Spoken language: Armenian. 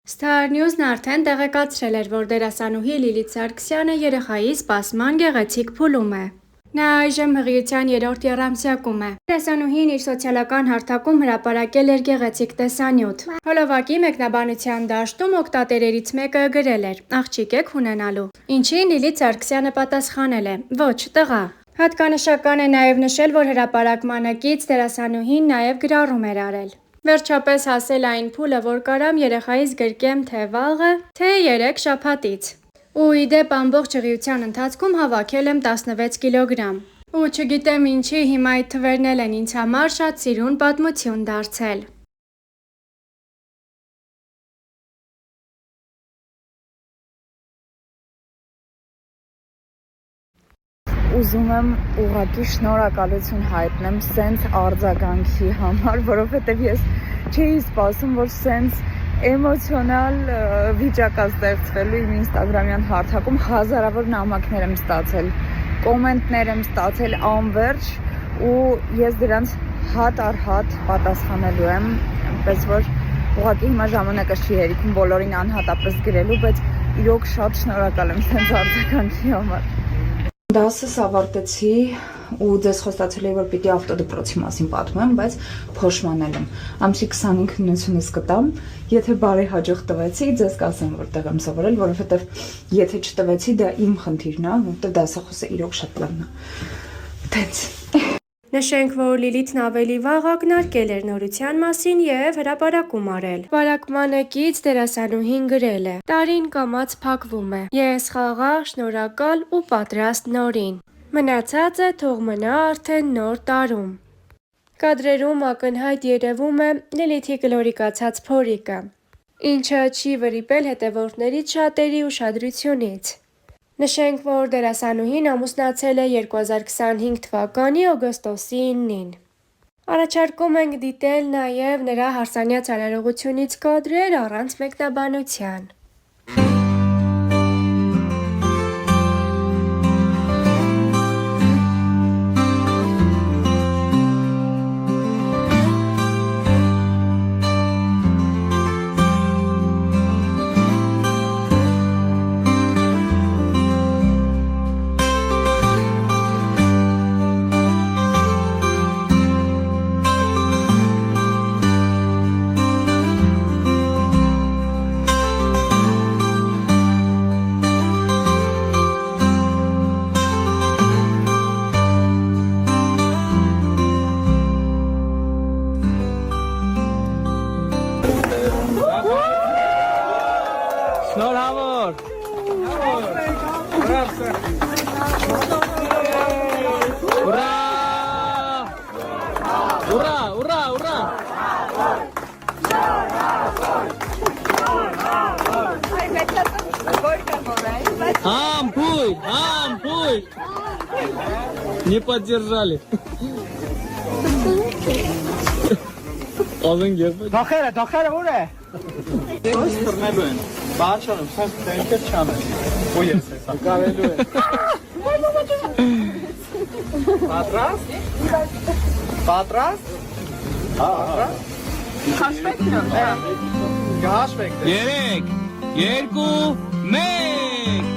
Star News-ն արդեն տեղեկացրել էր, որ դերասանուհի Լիլիթ Սարգսյանը երեխայի սպասման գեղեցիկ փուլում է։ Նա այժմ հղիության 3-րդ եռամսյակում է։ Դերասանուհին իր սոցիալական հարթակում հրապարակել էր գեղեցիկ տեսանյութ։ Հոլովակի մեկնաբանության դաշտում օգտատերերից մեկը գրել էր. «Աղջիկ եք ունենալու»։ Ինչին Լիլիթ Սարգսյանը պատասխանել է. «Ոչ, տղա»։ Հատկանշական է նաև նշել, որ հրապարակմանը կից դերասանուհին նաև գրառում էր արել։ Վերջապես հասել այն փուլը, որ կարամ երեխայիս գրկեմ թե վաղը, թե 3 շաբաթից։ Ու ի դեպ ամբողջ հղիության ընթացքում հավաքել եմ 16 կիլոգրամ։ Ու չգիտեմ ինչի հիմա այդ թվերն էլ են ինձ համար շատ սիրուն պատմություն դարձել։ Ուզում եմ ուղղակի շնորհակալություն հայտնեմ սենց արձագանքի համար, որովհետև ես չէի սպասում, որ սենց էմոցիոնալ վիճակ է ստեղծվելու իմ ինստագրամյան հարթակում, հազարավոր նամակներ եմ ստացել, կոմենտներ եմ ստացել անվերջ ու ես դրանց հատ առ հատ պատասխանելու եմ, այնպես որ ուղղակի հիմա ժամանակը չի հերիքում բոլորին անհատապես գրելու, բայց իրոք շատ շնորհակալ եմ սենց արձագանքի համար։ Դասս ավարտեցի ու ձեզ խոստացել էի, որ պիտի ավտոդպրոցի մասին պատմեմ, բայց փոշմանել եմ։ Ամսի 25-90-ից կտամ, եթե բարեհաջող տվեցի, ձեզ կասեմ, որտեղ եմ սովորել, որովհետև եթե չտվեցի, դա իմ խնդիրն է, որովհետև դասախոսը իրոք շատ լավն է։ Տենց։ Նշենք, որ Լիլիթն ավելի վաղ ակնարկել էր նորության մասին և հրապարակում արել։ Հրապարակմանը կից դերասանուհին գրել է. «Տարին կամաց փակվում է։ Ես խաղաղ, շնորհակալ ու պատրաստ նորին։ Մնացածը թող մնա արդեն նոր տարում»։ Կադրերում ակնհայտ երևում է Լիլիթի գլորիկացած փորիկը, ինչը չի վրիպել հետևորդներից շատերի ուշադրությունից։ Նշենք, որ դերասանուհին ամուսնացել է 2025 թվականի օգոստոսի 9-ին։ Առաջարկում ենք դիտել նաև նրա հարսանյաց արարողությունից կադրեր առանց մեկնաբանության։ Շնորհավոր։ Ուրա! Ուրա, ուրա, ուրա։ Ампуль, ампуль. Не поддержали. Դախերը ուր է։ Ո՞ս թռնելու են։ Բաչանում, սենց տենկեր չանել։ Ու ես հեսա։ Գալելու է։ Պատրաստ։ Պատրաստ։ Պատրաստ։ Հաշվեք նո։ Գահաշվեք։ 3, 2, 1